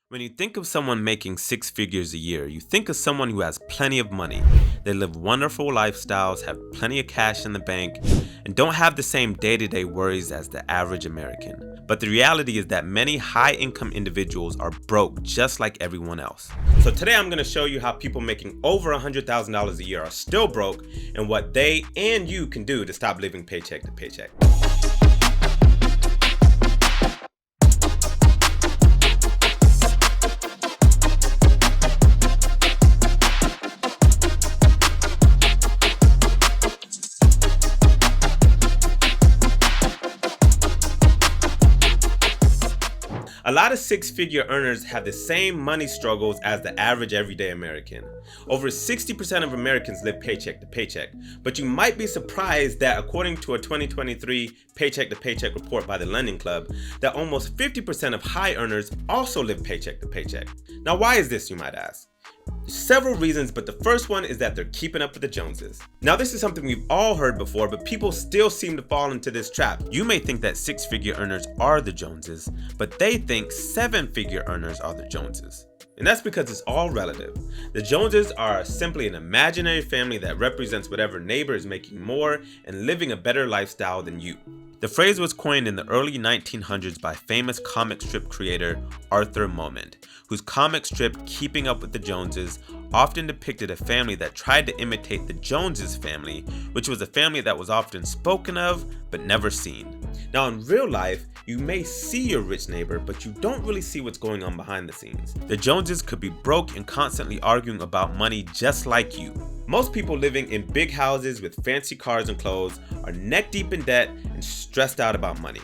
When you think of someone making six figures a year, you think of someone who has plenty of money. They live wonderful lifestyles, have plenty of cash in the bank, and don't have the same day-to-day worries as the average American. But the reality is that many high-income individuals are broke just like everyone else. So today I'm going to show you how people making over $100,000 a year are still broke and what they and you can do to stop living paycheck to paycheck. A lot of six-figure earners have the same money struggles as the average everyday American. Over 60% of Americans live paycheck to paycheck, but you might be surprised that according to a 2023 Paycheck to Paycheck report by the Lending Club, that almost 50% of high earners also live paycheck to paycheck. Now, why is this, you might ask? Several reasons, but the first one is that they're keeping up with the Joneses. Now, this is something we've all heard before, but people still seem to fall into this trap. You may think that six-figure earners are the Joneses, but they think seven-figure earners are the Joneses. And that's because it's all relative. The Joneses are simply an imaginary family that represents whatever neighbor is making more and living a better lifestyle than you. The phrase was coined in the early 1900s by famous comic strip creator Arthur Moment, whose comic strip Keeping Up with the Joneses often depicted a family that tried to imitate the Joneses family, which was a family that was often spoken of but never seen. Now, in real life, you may see your rich neighbor, but you don't really see what's going on behind the scenes. The Joneses could be broke and constantly arguing about money just like you. Most people living in big houses with fancy cars and clothes are neck deep in debt and stressed out about money.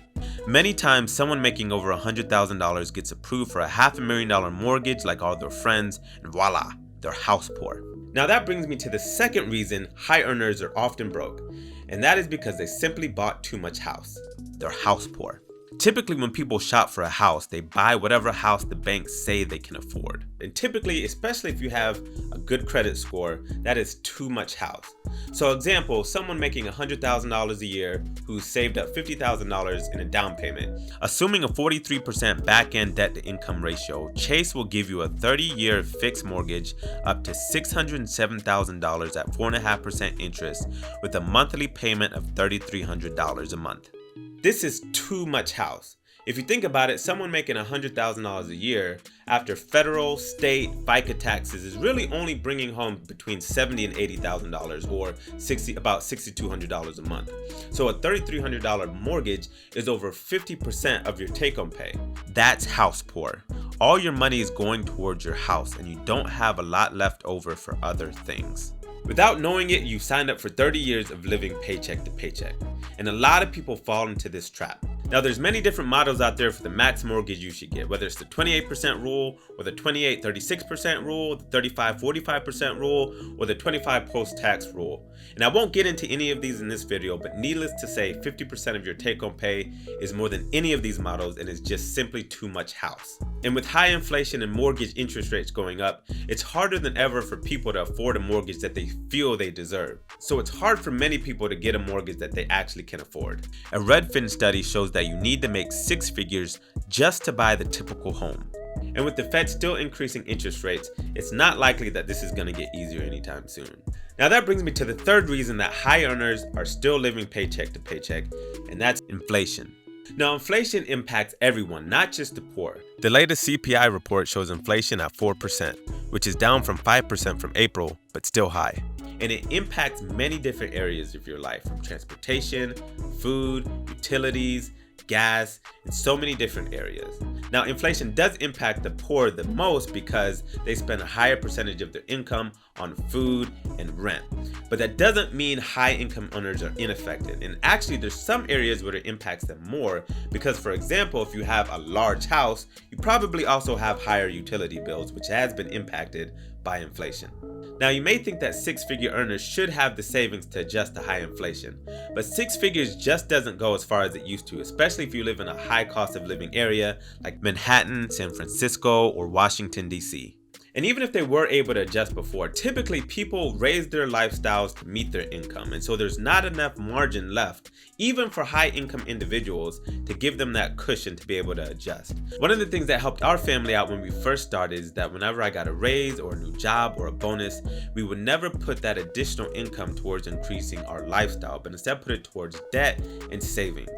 Many times, someone making over $100,000 gets approved for a $500,000 mortgage like all their friends, and voila, they're house poor. Now that brings me to the second reason high earners are often broke, and that is because they simply bought too much house. They're house poor. Typically, when people shop for a house, they buy whatever house the banks say they can afford. And typically, especially if you have a good credit score, that is too much house. So example, someone making $100,000 a year who saved up $50,000 in a down payment. Assuming a 43% back-end debt-to-income ratio, Chase will give you a 30-year fixed mortgage up to $607,000 at 4.5% interest with a monthly payment of $3,300 a month. This is too much house. If you think about it, someone making $100,000 a year after federal, state, FICA taxes is really only bringing home between $70,000 and $80,000 or about $6,200 a month. So a $3,300 mortgage is over 50% of your take-home pay. That's house poor. All your money is going towards your house and you don't have a lot left over for other things. Without knowing it, you signed up for 30 years of living paycheck to paycheck. And a lot of people fall into this trap. Now, there's many different models out there for the max mortgage you should get, whether it's the 28% rule, or the 28-36% rule, the 35-45% rule, or the 25 post-tax rule. And I won't get into any of these in this video, but needless to say, 50% of your take-home pay is more than any of these models and is just simply too much house. And with high inflation and mortgage interest rates going up, it's harder than ever for people to afford a mortgage that they feel they deserve. So it's hard for many people to get a mortgage that they actually can afford. A Redfin study shows that you need to make six figures just to buy the typical home. And with the Fed still increasing interest rates, it's not likely that this is going to get easier anytime soon. Now that brings me to the third reason that high earners are still living paycheck to paycheck, and that's inflation. Now, inflation impacts everyone, not just the poor. The latest CPI report shows inflation at 4%, which is down from 5% from April, but still high. And it impacts many different areas of your life, from transportation, food, utilities, gas, and so many different areas. Now, inflation does impact the poor the most because they spend a higher percentage of their income on food and rent. But that doesn't mean high income earners are unaffected. And actually, there's some areas where it impacts them more because, for example, if you have a large house, you probably also have higher utility bills, which has been impacted by inflation. Now, you may think that six-figure earners should have the savings to adjust to high inflation, but six figures just doesn't go as far as it used to, especially if you live in a high cost of living area like Manhattan, San Francisco, or Washington, D.C. And even if they were able to adjust before, typically people raise their lifestyles to meet their income. And so there's not enough margin left, even for high income individuals, to give them that cushion to be able to adjust. One of the things that helped our family out when we first started is that whenever I got a raise or a new job or a bonus, we would never put that additional income towards increasing our lifestyle, but instead put it towards debt and savings.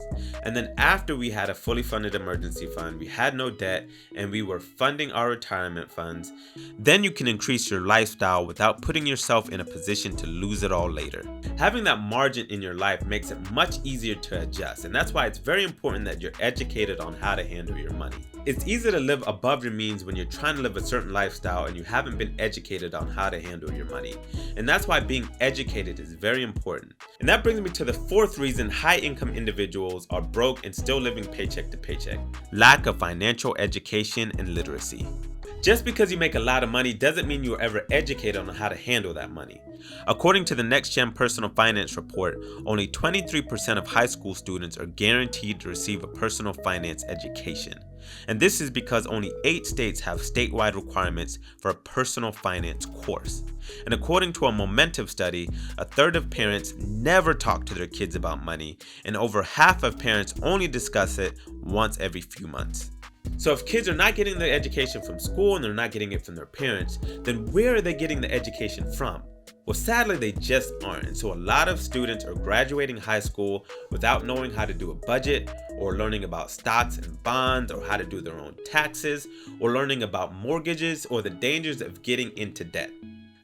And then after we had a fully funded emergency fund, we had no debt, and we were funding our retirement funds, then you can increase your lifestyle without putting yourself in a position to lose it all later. Having that margin in your life makes it much easier to adjust, and that's why it's very important that you're educated on how to handle your money. It's easy to live above your means when you're trying to live a certain lifestyle and you haven't been educated on how to handle your money. And that's why being educated is very important. And that brings me to the fourth reason high income individuals are broke and still living paycheck to paycheck: lack of financial education and literacy. Just because you make a lot of money doesn't mean you were ever educated on how to handle that money. According to the Next Gen Personal Finance Report, only 23% of high school students are guaranteed to receive a personal finance education. And this is because only 8 states have statewide requirements for a personal finance course. And according to a Momentum study, a third of parents never talk to their kids about money, and over half of parents only discuss it once every few months. So if kids are not getting their education from school and they're not getting it from their parents, then where are they getting the education from? Well, sadly, they just aren't. And so a lot of students are graduating high school without knowing how to do a budget, or learning about stocks and bonds, or how to do their own taxes, or learning about mortgages, or the dangers of getting into debt.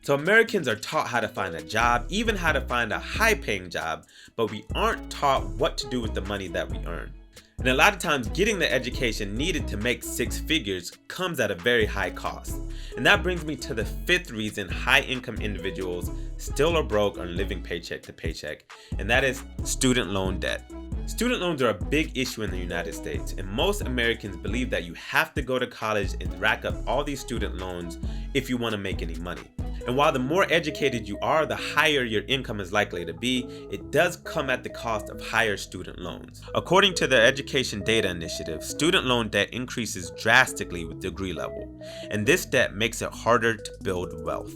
So Americans are taught how to find a job, even how to find a high-paying job, but we aren't taught what to do with the money that we earn. And a lot of times getting the education needed to make 6 figures comes at a very high cost. And that brings me to the 5th reason high income individuals still are broke or living paycheck to paycheck, and that is student loan debt. Student loans are a big issue in the United States, and most Americans believe that you have to go to college and rack up all these student loans if you want to make any money. And while the more educated you are, the higher your income is likely to be, it does come at the cost of higher student loans. According to the Education Data Initiative, student loan debt increases drastically with degree level, and this debt makes it harder to build wealth.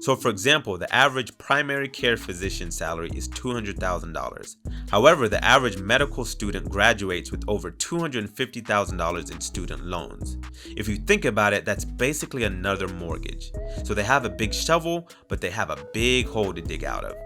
So for example, the average primary care physician salary is $200,000. However, the average medical student graduates with over $250,000 in student loans. If you think about it, that's basically another mortgage. So they have a big shovel, but they have a big hole to dig out of.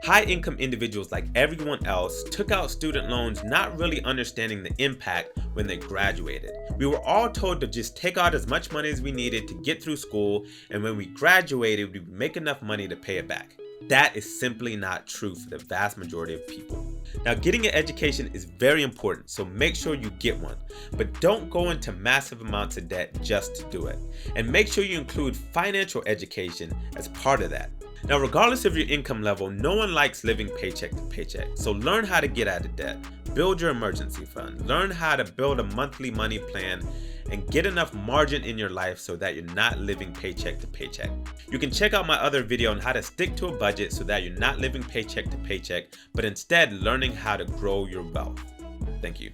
High-income individuals, like everyone else, took out student loans not really understanding the impact when they graduated. We were all told to just take out as much money as we needed to get through school, and when we graduated, we would make enough money to pay it back. That is simply not true for the vast majority of people. Now, getting an education is very important, so make sure you get one, but don't go into massive amounts of debt just to do it. And make sure you include financial education as part of that. Now, regardless of your income level, no one likes living paycheck to paycheck. So learn how to get out of debt, build your emergency fund, learn how to build a monthly money plan, and get enough margin in your life so that you're not living paycheck to paycheck. You can check out my other video on how to stick to a budget so that you're not living paycheck to paycheck, but instead learning how to grow your wealth. Thank you.